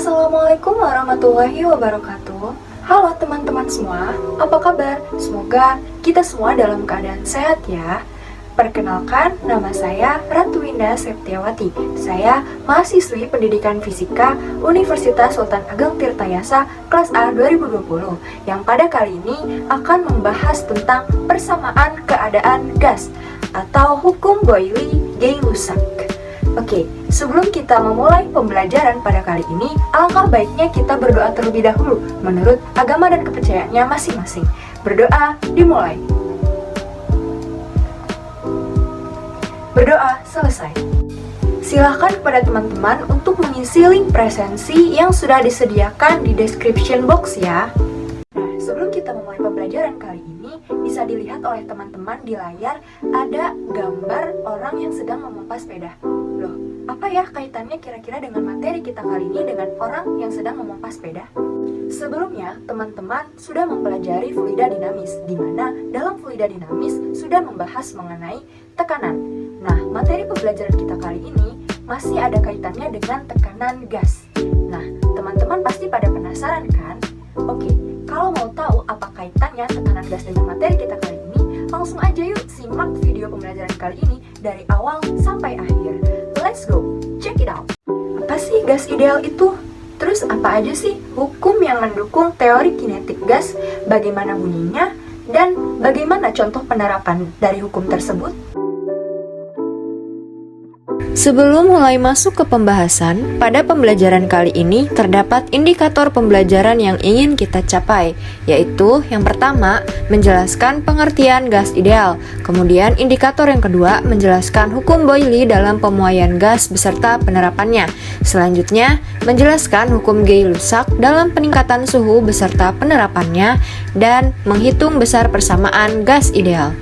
Assalamualaikum warahmatullahi wabarakatuh. Halo teman-teman semua, apa kabar? Semoga kita semua dalam keadaan sehat ya. Perkenalkan, nama saya Ratu Winda Septiawati. Saya mahasiswi Pendidikan Fisika Universitas Sultan Ageng Tirtayasa kelas A 2020 yang pada kali ini akan membahas tentang persamaan keadaan gas atau hukum Boyle-Gay-Lussac. Oke, sebelum kita memulai pembelajaran pada kali ini, alangkah baiknya kita berdoa terlebih dahulu menurut agama dan kepercayaannya masing-masing. Berdoa dimulai. Berdoa selesai. Silahkan kepada teman-teman untuk mengisi link presensi yang sudah disediakan di description box ya. Nah, sebelum kita memulai pembelajaran kali ini, bisa dilihat oleh teman-teman di layar ada gambar orang yang sedang memompa sepeda. Loh, apa ya kaitannya kira-kira dengan materi kita kali ini dengan orang yang sedang memompa sepeda? Sebelumnya, teman-teman sudah mempelajari fluida dinamis, di mana dalam fluida dinamis sudah membahas mengenai tekanan. Nah, materi pembelajaran kita kali ini masih ada kaitannya dengan tekanan gas. Nah, teman-teman pasti pada penasaran kan? Oke, kalau mau tahu apa kaitannya tekanan gas dengan materi kita kali ini, langsung aja yuk simak video pembelajaran kali ini dari awal sampai akhir. Let's go, check it out. Apa sih gas ideal itu? Terus apa aja sih hukum yang mendukung teori kinetik gas, bagaimana bunyinya, dan bagaimana contoh penerapan dari hukum tersebut? Sebelum mulai masuk ke pembahasan, pada pembelajaran kali ini terdapat indikator pembelajaran yang ingin kita capai, yaitu yang pertama, menjelaskan pengertian gas ideal. Kemudian indikator yang kedua, menjelaskan hukum Boyle dalam pemuaian gas beserta penerapannya. Selanjutnya, menjelaskan hukum Gay-Lussac dalam peningkatan suhu beserta penerapannya, dan menghitung besar persamaan gas ideal.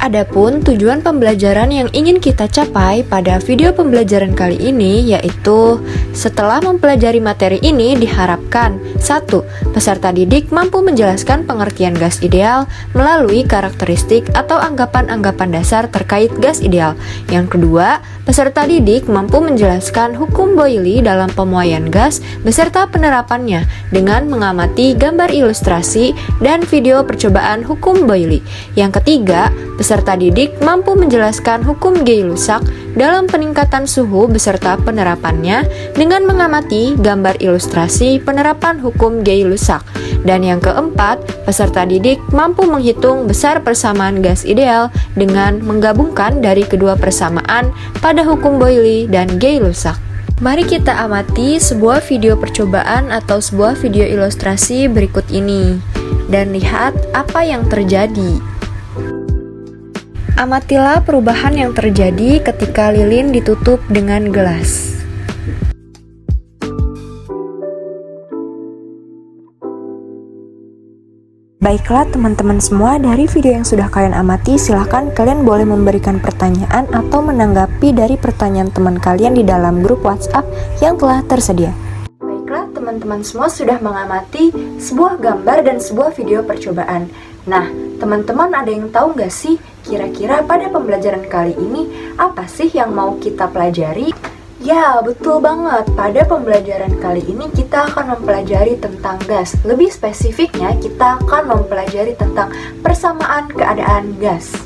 Adapun tujuan pembelajaran yang ingin kita capai pada video pembelajaran kali ini yaitu setelah mempelajari materi ini diharapkan 1. Peserta didik mampu menjelaskan pengertian gas ideal melalui karakteristik atau anggapan-anggapan dasar terkait gas ideal. Yang kedua, peserta didik mampu menjelaskan hukum Boyle dalam pemuaian gas beserta penerapannya dengan mengamati gambar ilustrasi dan video percobaan hukum Boyle. Yang ketiga, peserta didik mampu menjelaskan hukum Gay-Lussac dalam peningkatan suhu beserta penerapannya dengan mengamati gambar ilustrasi penerapan hukum Gay-Lussac. Dan yang keempat, peserta didik mampu menghitung besar persamaan gas ideal dengan menggabungkan dari kedua persamaan pada hukum Boyle dan Gay-Lussac. Mari kita amati sebuah video percobaan atau sebuah video ilustrasi berikut ini dan lihat apa yang terjadi. Amatilah perubahan yang terjadi ketika lilin ditutup dengan gelas. Baiklah teman-teman semua, dari video yang sudah kalian amati, silahkan kalian boleh memberikan pertanyaan atau menanggapi dari pertanyaan teman kalian di dalam grup WhatsApp yang telah tersedia. Baiklah teman-teman semua sudah mengamati sebuah gambar dan sebuah video percobaan. Nah, teman-teman ada yang tahu nggak sih kira-kira pada pembelajaran kali ini apa sih yang mau kita pelajari? Ya, betul banget. Pada pembelajaran kali ini kita akan mempelajari tentang gas. Lebih spesifiknya, kita akan mempelajari tentang persamaan keadaan gas.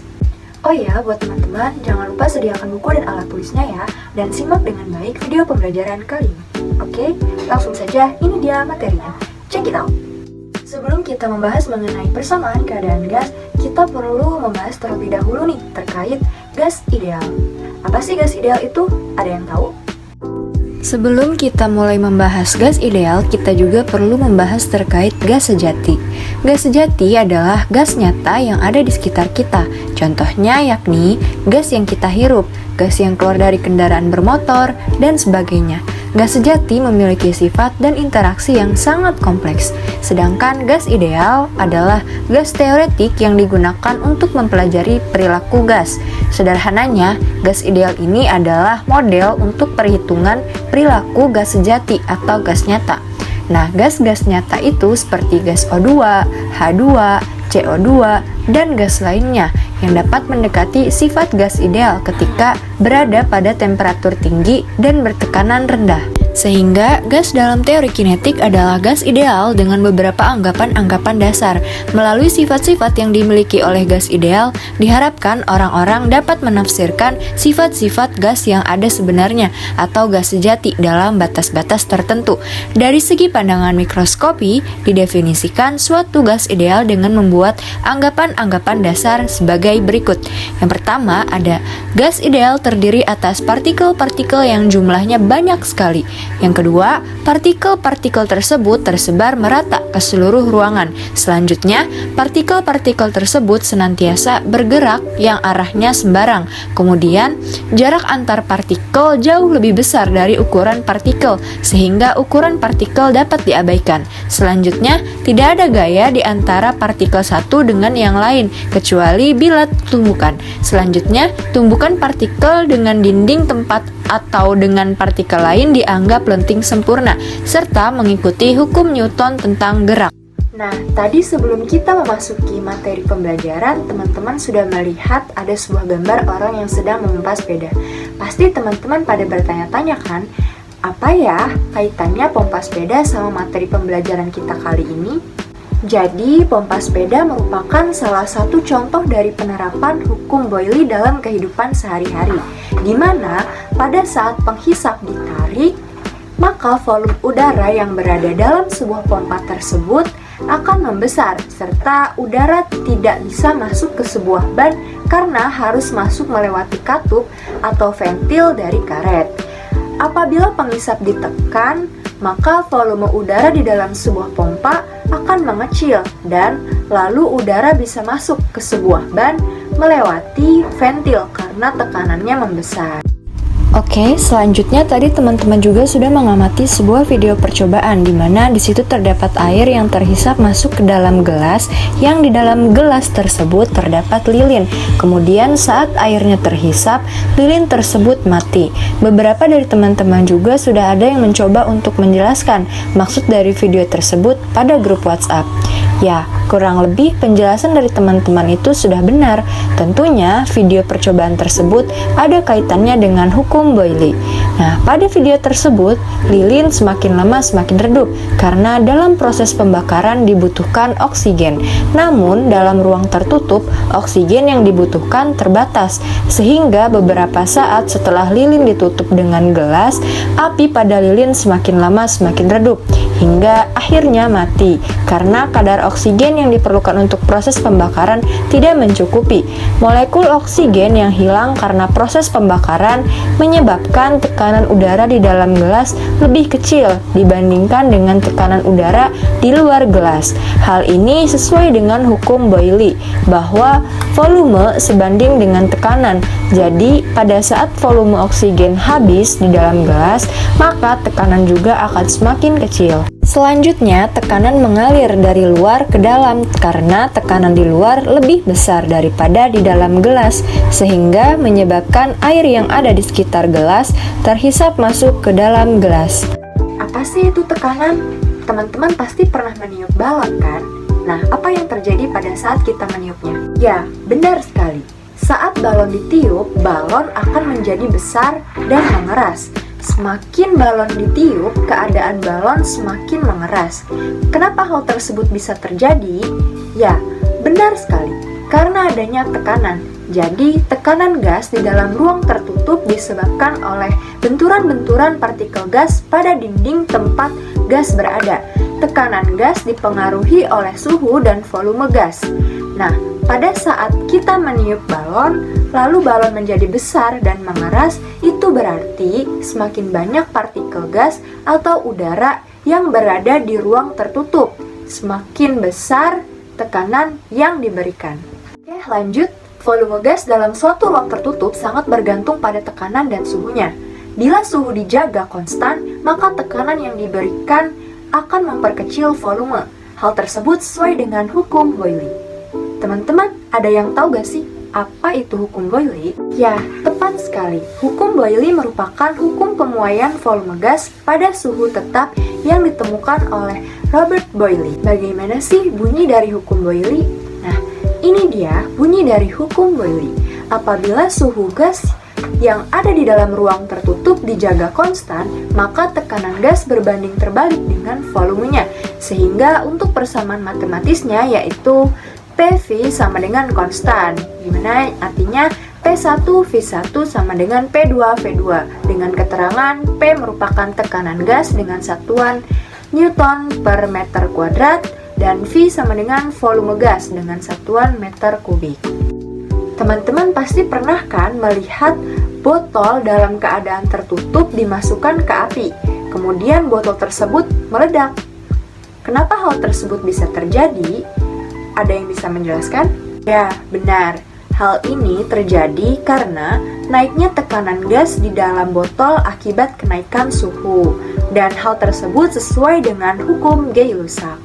Oh ya, buat teman-teman, jangan lupa sediakan buku dan alat tulisnya ya, dan simak dengan baik video pembelajaran kali ini. Oke, langsung saja, ini dia materinya. Check it out. Sebelum kita membahas mengenai persamaan keadaan gas, kita perlu membahas terlebih dahulu nih terkait gas ideal. Apa sih gas ideal itu? Ada yang tahu? Sebelum kita mulai membahas gas ideal, kita juga perlu membahas terkait gas sejati. Gas sejati adalah gas nyata yang ada di sekitar kita. Contohnya yakni gas yang kita hirup, gas yang keluar dari kendaraan bermotor, dan sebagainya. Gas sejati memiliki sifat dan interaksi yang sangat kompleks. Sedangkan gas ideal adalah gas teoretik yang digunakan untuk mempelajari perilaku gas. Sederhananya, gas ideal ini adalah model untuk perhitungan perilaku gas sejati atau gas nyata. Nah, gas-gas nyata itu seperti gas O2, H2, CO2, dan gas lainnya yang dapat mendekati sifat gas ideal ketika berada pada temperatur tinggi dan bertekanan rendah. Sehingga gas dalam teori kinetik adalah gas ideal dengan beberapa anggapan-anggapan dasar. Melalui sifat-sifat yang dimiliki oleh gas ideal, diharapkan orang-orang dapat menafsirkan sifat-sifat gas yang ada sebenarnya atau gas sejati dalam batas-batas tertentu. Dari segi pandangan mikroskopi, didefinisikan suatu gas ideal dengan membuat anggapan-anggapan dasar sebagai berikut. Yang pertama ada gas ideal terdiri atas partikel-partikel yang jumlahnya banyak sekali. Yang kedua, partikel-partikel tersebut tersebar merata ke seluruh ruangan. Selanjutnya, partikel-partikel tersebut senantiasa bergerak yang arahnya sembarang. Kemudian, jarak antar partikel jauh lebih besar dari ukuran partikel, sehingga ukuran partikel dapat diabaikan. Selanjutnya, tidak ada gaya di antara partikel satu dengan yang lain, kecuali bila tumbukan. Selanjutnya, tumbukan partikel dengan dinding tempat atau dengan partikel lain dianggap lenting sempurna, serta mengikuti hukum Newton tentang gerak. Nah, tadi sebelum kita memasuki materi pembelajaran, teman-teman sudah melihat ada sebuah gambar orang yang sedang memompa sepeda. Pasti teman-teman pada bertanya-tanya kan, apa ya kaitannya pompa sepeda sama materi pembelajaran kita kali ini? Jadi, pompa sepeda merupakan salah satu contoh dari penerapan hukum Boyle dalam kehidupan sehari-hari, di mana pada saat penghisap ditarik, maka volume udara yang berada dalam sebuah pompa tersebut akan membesar, serta udara tidak bisa masuk ke sebuah ban karena harus masuk melewati katup atau ventil dari karet. Apabila penghisap ditekan, maka volume udara di dalam sebuah pompa akan mengecil dan lalu udara bisa masuk ke sebuah ban melewati ventil karena tekanannya membesar. Oke, selanjutnya tadi teman-teman juga sudah mengamati sebuah video percobaan di mana di situ terdapat air yang terhisap masuk ke dalam gelas, yang di dalam gelas tersebut terdapat lilin. Kemudian saat airnya terhisap, lilin tersebut mati. Beberapa dari teman-teman juga sudah ada yang mencoba untuk menjelaskan maksud dari video tersebut pada grup WhatsApp. Ya, kurang lebih penjelasan dari teman-teman itu sudah benar. Tentunya video percobaan tersebut ada kaitannya dengan hukum Boyle. Nah, pada video tersebut, lilin semakin lama semakin redup karena dalam proses pembakaran dibutuhkan oksigen. Namun, dalam ruang tertutup, oksigen yang dibutuhkan terbatas. Sehingga beberapa saat setelah lilin ditutup dengan gelas, api pada lilin semakin lama semakin redup hingga akhirnya mati karena kadar oksigen yang diperlukan untuk proses pembakaran tidak mencukupi. Molekul oksigen yang hilang karena proses pembakaran menyebabkan tekanan udara di dalam gelas lebih kecil dibandingkan dengan tekanan udara di luar gelas. Hal ini sesuai dengan hukum Boyle bahwa volume sebanding dengan tekanan. Jadi, pada saat volume oksigen habis di dalam gelas, maka tekanan juga akan semakin kecil. Selanjutnya, tekanan mengalir dari luar ke dalam karena tekanan di luar lebih besar daripada di dalam gelas, sehingga menyebabkan air yang ada di sekitar gelas terhisap masuk ke dalam gelas. Apa sih itu tekanan? Teman-teman pasti pernah meniup balon kan? Nah, apa yang terjadi pada saat kita meniupnya? Ya, benar sekali. Saat balon ditiup, balon akan menjadi besar dan mengeras. Semakin balon ditiup, keadaan balon semakin mengeras. Kenapa hal tersebut bisa terjadi? Ya, benar sekali. Karena adanya tekanan. Jadi, tekanan gas di dalam ruang tertutup disebabkan oleh benturan-benturan partikel gas pada dinding tempat gas berada. Tekanan gas dipengaruhi oleh suhu dan volume gas. Nah, pada saat kita meniup balon, lalu balon menjadi besar dan mengeras, itu berarti semakin banyak partikel gas atau udara yang berada di ruang tertutup. Semakin besar tekanan yang diberikan. Oke, lanjut. Volume gas dalam suatu ruang tertutup sangat bergantung pada tekanan dan suhunya. Bila suhu dijaga konstan, maka tekanan yang diberikan akan memperkecil volume. Hal tersebut sesuai dengan hukum Boyle. Teman-teman, ada yang tahu gak sih apa itu hukum Boyle? Ya, tepat sekali. Hukum Boyle merupakan hukum pemuaian volume gas pada suhu tetap yang ditemukan oleh Robert Boyle. Bagaimana sih bunyi dari hukum Boyle? Nah, ini dia bunyi dari hukum Boyle. Apabila suhu gas yang ada di dalam ruang tertutup dijaga konstan, maka tekanan gas berbanding terbalik dengan volumenya. Sehingga untuk persamaan matematisnya yaitu PV sama dengan konstan, dimana artinya P1 V1 sama dengan P2 V2, dengan keterangan P merupakan tekanan gas dengan satuan Newton per meter kuadrat dan V sama dengan volume gas dengan satuan meter kubik. Teman-teman pasti pernah kan melihat botol dalam keadaan tertutup dimasukkan ke api, kemudian botol tersebut meledak. Kenapa hal tersebut bisa terjadi? Ada yang bisa menjelaskan? Ya, benar. Hal ini terjadi karena naiknya tekanan gas di dalam botol akibat kenaikan suhu, dan hal tersebut sesuai dengan hukum Gay-Lussac.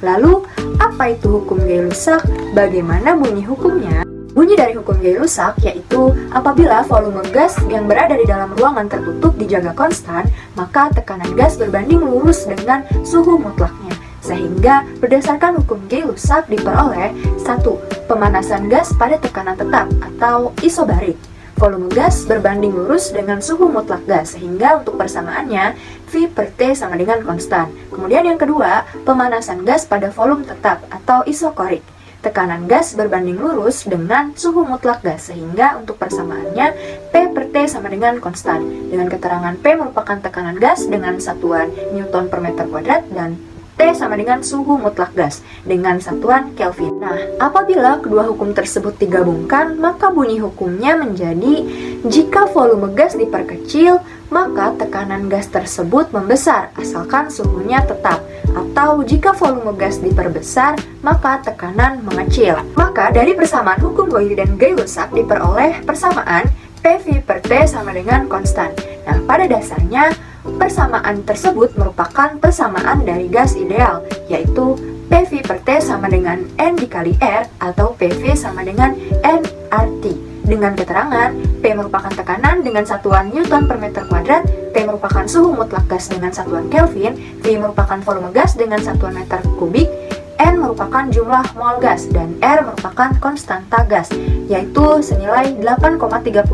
Lalu, apa itu hukum Gay-Lussac? Bagaimana bunyi hukumnya? Bunyi dari hukum Gay-Lussac yaitu apabila volume gas yang berada di dalam ruangan tertutup dijaga konstan, maka tekanan gas berbanding lurus dengan suhu mutlaknya. Sehingga berdasarkan hukum Gay-Lussac diperoleh 1. Pemanasan gas pada tekanan tetap atau isobarik. Volume gas berbanding lurus dengan suhu mutlak gas, sehingga untuk persamaannya V per T sama dengan konstan. Kemudian yang kedua, pemanasan gas pada volume tetap atau isokorik. Tekanan gas berbanding lurus dengan suhu mutlak gas, sehingga untuk persamaannya P per T sama dengan konstan. Dengan keterangan P merupakan tekanan gas dengan satuan Newton per meter kuadrat dan T sama dengan suhu mutlak gas dengan satuan Kelvin. Nah, apabila kedua hukum tersebut digabungkan, maka bunyi hukumnya menjadi jika volume gas diperkecil, maka tekanan gas tersebut membesar asalkan suhunya tetap. Atau jika volume gas diperbesar, maka tekanan mengecil. Maka dari persamaan hukum Boyle dan Gay-Lussac diperoleh persamaan PV per T sama dengan konstan. Nah, pada dasarnya persamaan tersebut merupakan persamaan dari gas ideal, yaitu PV per T sama dengan N dikali R atau PV sama dengan nRT. Dengan keterangan, P merupakan tekanan dengan satuan Newton per meter kuadrat, T merupakan suhu mutlak gas dengan satuan Kelvin, V merupakan volume gas dengan satuan meter kubik, N merupakan jumlah mol gas, dan R merupakan konstanta gas, yaitu senilai 8,31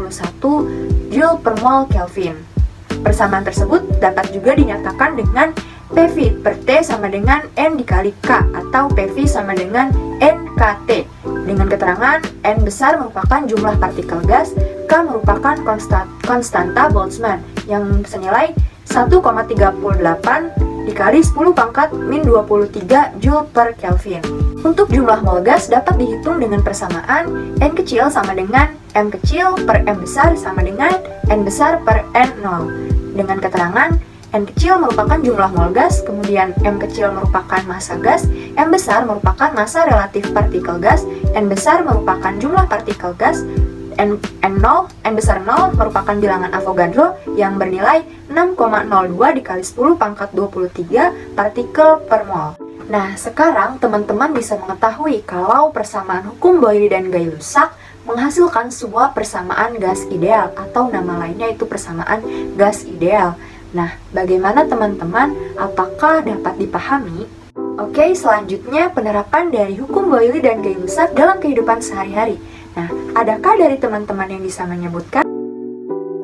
Joule per mol Kelvin. Persamaan tersebut dapat juga dinyatakan dengan PV per T sama dengan N dikali K atau PV sama dengan NKT. Dengan keterangan N besar merupakan jumlah partikel gas, K merupakan konstanta Boltzmann yang senilai 1,38 dikali 10 pangkat min 23 Joule per Kelvin. Untuk jumlah mol gas dapat dihitung dengan persamaan N kecil sama dengan M kecil per M besar sama dengan N besar per N0. Dengan keterangan N kecil merupakan jumlah mol gas, kemudian M kecil merupakan massa gas, M besar merupakan massa relatif partikel gas, N besar merupakan jumlah partikel gas, N0, N besar 0 merupakan bilangan Avogadro yang bernilai 6,02 dikali 10 pangkat 23 partikel per mol. Nah, sekarang teman-teman bisa mengetahui kalau persamaan hukum Boyle dan Gay-Lussac menghasilkan sebuah persamaan gas ideal, atau nama lainnya itu persamaan gas ideal. Nah, bagaimana teman-teman? Apakah dapat dipahami? Oke, selanjutnya penerapan dari hukum Boyle dan Gay-Lussac dalam kehidupan sehari-hari. Nah, adakah dari teman-teman yang bisa menyebutkan?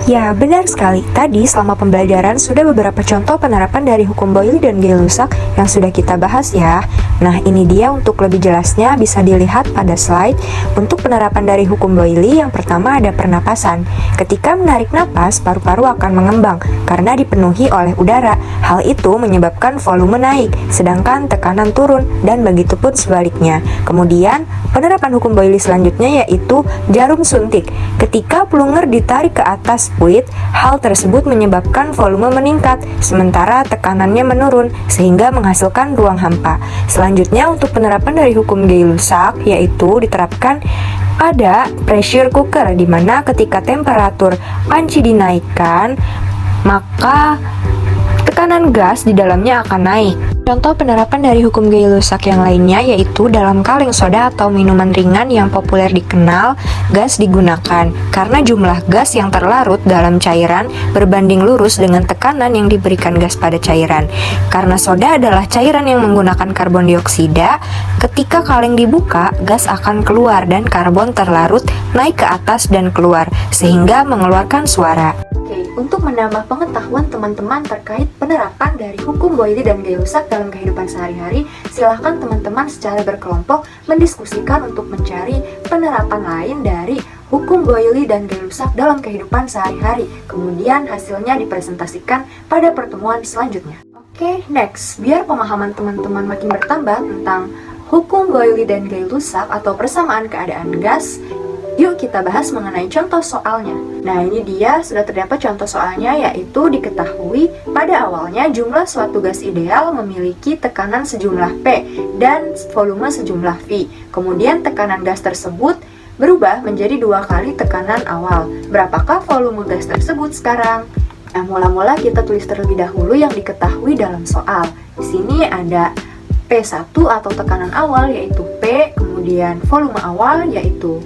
Ya, benar sekali. Tadi selama pembelajaran sudah beberapa contoh penerapan dari hukum Boyle dan Gay-Lussac yang sudah kita bahas ya. Nah, ini dia untuk lebih jelasnya bisa dilihat pada slide. Untuk penerapan dari hukum Boyle, yang pertama ada pernapasan. Ketika menarik napas, paru-paru akan mengembang karena dipenuhi oleh udara. Hal itu menyebabkan volume naik, sedangkan tekanan turun, dan begitu pun sebaliknya. Kemudian, penerapan hukum Boyle selanjutnya yaitu jarum suntik. Ketika plunger ditarik ke atas fluid, hal tersebut menyebabkan volume meningkat, sementara tekanannya menurun, sehingga menghasilkan ruang hampa. Selanjutnya, untuk penerapan dari hukum Gay-Lussac, yaitu diterapkan pada pressure cooker, di mana ketika temperatur panci dinaikkan, maka tekanan gas di dalamnya akan naik. Contoh penerapan dari hukum Gay-Lussac yang lainnya yaitu dalam kaleng soda atau minuman ringan yang populer dikenal, gas digunakan karena jumlah gas yang terlarut dalam cairan berbanding lurus dengan tekanan yang diberikan gas pada cairan. Karena soda adalah cairan yang menggunakan karbon dioksida, ketika kaleng dibuka, gas akan keluar dan karbon terlarut naik ke atas dan keluar, sehingga mengeluarkan suara. Untuk menambah pengetahuan teman-teman terkait penerapan dari hukum Boyle dan Gay-Lussac dalam kehidupan sehari-hari, silahkan teman-teman secara berkelompok mendiskusikan untuk mencari penerapan lain dari hukum Boyle dan Gay-Lussac dalam kehidupan sehari-hari. Kemudian hasilnya dipresentasikan pada pertemuan selanjutnya. Oke, next. Biar pemahaman teman-teman makin bertambah tentang hukum Boyle dan Gay-Lussac atau persamaan keadaan gas, yuk kita bahas mengenai contoh soalnya. Nah, ini dia sudah terdapat contoh soalnya, yaitu diketahui pada awalnya jumlah suatu gas ideal memiliki tekanan sejumlah P dan volume sejumlah V. Kemudian tekanan gas tersebut berubah menjadi 2 kali tekanan awal. Berapakah volume gas tersebut sekarang? Nah, mula-mula kita tulis terlebih dahulu yang diketahui dalam soal. Di sini ada P1 atau tekanan awal yaitu P, kemudian volume awal yaitu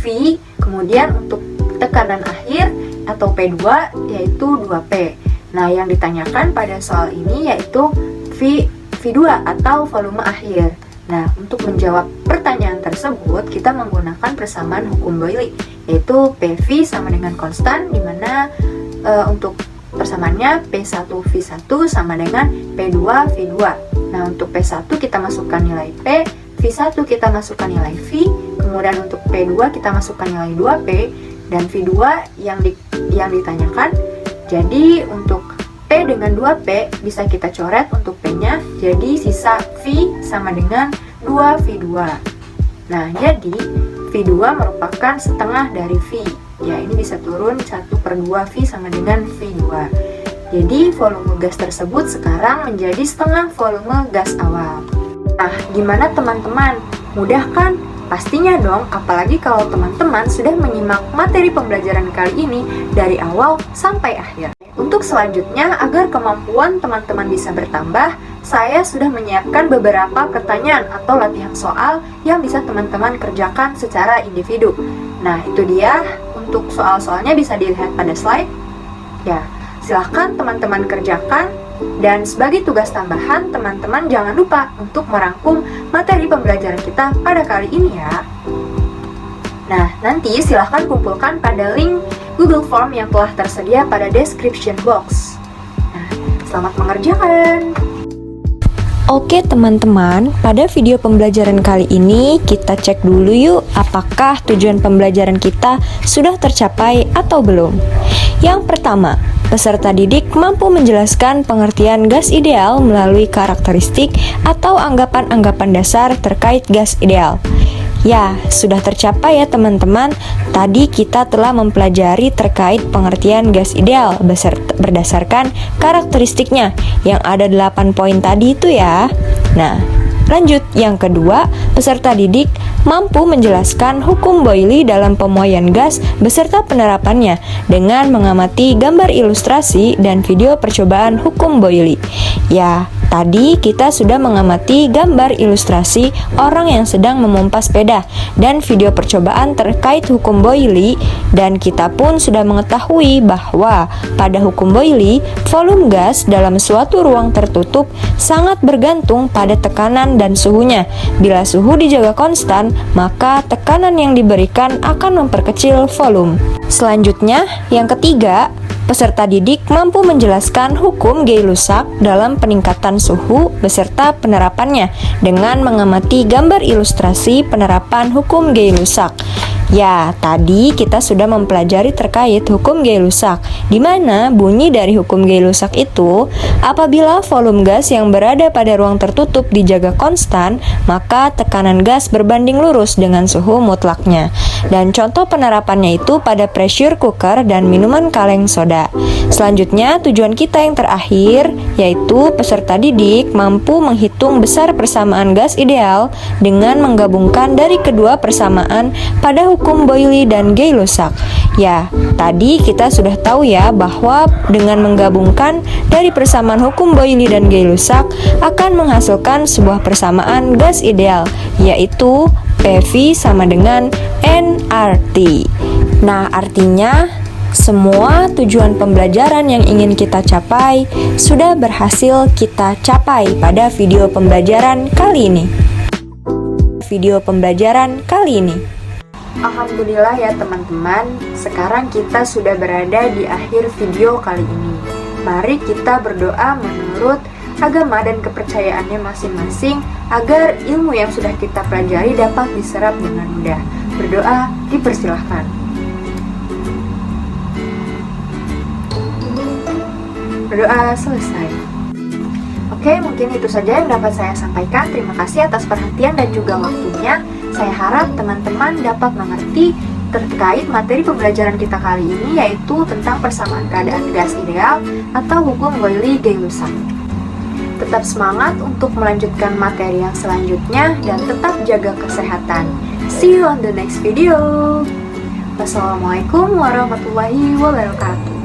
V, kemudian untuk tekanan akhir atau P2 yaitu 2P. Nah, yang ditanyakan pada soal ini yaitu V2 atau volume akhir. Nah, untuk menjawab pertanyaan tersebut, kita menggunakan persamaan hukum Boyle, yaitu PV sama dengan konstan, di mana untuk persamaannya P1V1 sama dengan P2V2. Nah, untuk P1 kita masukkan nilai P, V1 kita masukkan nilai V, kemudian untuk P2 kita masukkan nilai 2P, dan V2 yang ditanyakan. Jadi untuk P dengan 2P bisa kita coret untuk P-nya, jadi sisa V sama dengan 2V2. Nah, jadi V2 merupakan setengah dari V. Ya, ini bisa turun 1/2V sama dengan V2. Jadi volume gas tersebut sekarang menjadi setengah volume gas awal. Nah, gimana teman-teman? Mudah kan? Pastinya dong, apalagi kalau teman-teman sudah menyimak materi pembelajaran kali ini dari awal sampai akhir. Untuk selanjutnya, agar kemampuan teman-teman bisa bertambah, saya sudah menyiapkan beberapa pertanyaan atau latihan soal yang bisa teman-teman kerjakan secara individu. Nah, itu dia. Untuk soal-soalnya bisa dilihat pada slide. Ya, silahkan teman-teman kerjakan. Dan sebagai tugas tambahan, teman-teman jangan lupa untuk merangkum materi pembelajaran kita pada kali ini ya. Nah, nanti silahkan kumpulkan pada link Google Form yang telah tersedia pada description box. Nah, selamat mengerjakan! Oke teman-teman, pada video pembelajaran kali ini kita cek dulu yuk apakah tujuan pembelajaran kita sudah tercapai atau belum. Yang pertama, peserta didik mampu menjelaskan pengertian gas ideal melalui karakteristik atau anggapan-anggapan dasar terkait gas ideal. Ya, sudah tercapai ya teman-teman. Tadi kita telah mempelajari terkait pengertian gas ideal berdasarkan karakteristiknya yang ada 8 poin tadi itu ya. Nah, lanjut yang kedua, peserta didik mampu menjelaskan hukum Boyle dalam pemuaian gas beserta penerapannya dengan mengamati gambar ilustrasi dan video percobaan hukum Boyle. Ya, tadi kita sudah mengamati gambar ilustrasi orang yang sedang memompa sepeda dan video percobaan terkait hukum Boyle, dan kita pun sudah mengetahui bahwa pada hukum Boyle, volume gas dalam suatu ruang tertutup sangat bergantung pada tekanan dan suhunya. Bila suhu dijaga konstan, maka tekanan yang diberikan akan memperkecil volume. Selanjutnya, yang ketiga, peserta didik mampu menjelaskan hukum Gay-Lussac dalam peningkatan suhu beserta penerapannya dengan mengamati gambar ilustrasi penerapan hukum Gay-Lussac. Ya, tadi kita sudah mempelajari terkait hukum Gay-Lussac, di mana bunyi dari hukum Gay-Lussac itu, apabila volume gas yang berada pada ruang tertutup dijaga konstan, maka tekanan gas berbanding lurus dengan suhu mutlaknya. Dan contoh penerapannya itu pada pressure cooker dan minuman kaleng soda. Selanjutnya, tujuan kita yang terakhir, yaitu peserta didik mampu menghitung besar persamaan gas ideal dengan menggabungkan dari kedua persamaan pada hukum hukum Boyle dan Gay-Lussac. Ya, tadi kita sudah tahu ya bahwa dengan menggabungkan dari persamaan hukum Boyle dan Gay-Lussac akan menghasilkan sebuah persamaan gas ideal, yaitu PV sama dengan nRT. Nah, artinya semua tujuan pembelajaran yang ingin kita capai sudah berhasil kita capai pada video pembelajaran kali ini. Alhamdulillah ya teman-teman, sekarang kita sudah berada di akhir video kali ini. Mari kita berdoa menurut agama dan kepercayaannya masing-masing agar ilmu yang sudah kita pelajari dapat diserap dengan mudah. Berdoa dipersilahkan. Berdoa selesai. Oke, mungkin itu saja yang dapat saya sampaikan. Terima kasih atas perhatian dan juga waktunya. Saya harap teman-teman dapat mengerti terkait materi pembelajaran kita kali ini, yaitu tentang persamaan keadaan gas ideal atau hukum Boyle-Gay-Lussac. Tetap semangat untuk melanjutkan materi yang selanjutnya dan tetap jaga kesehatan. See you on the next video. Wassalamualaikum warahmatullahi wabarakatuh.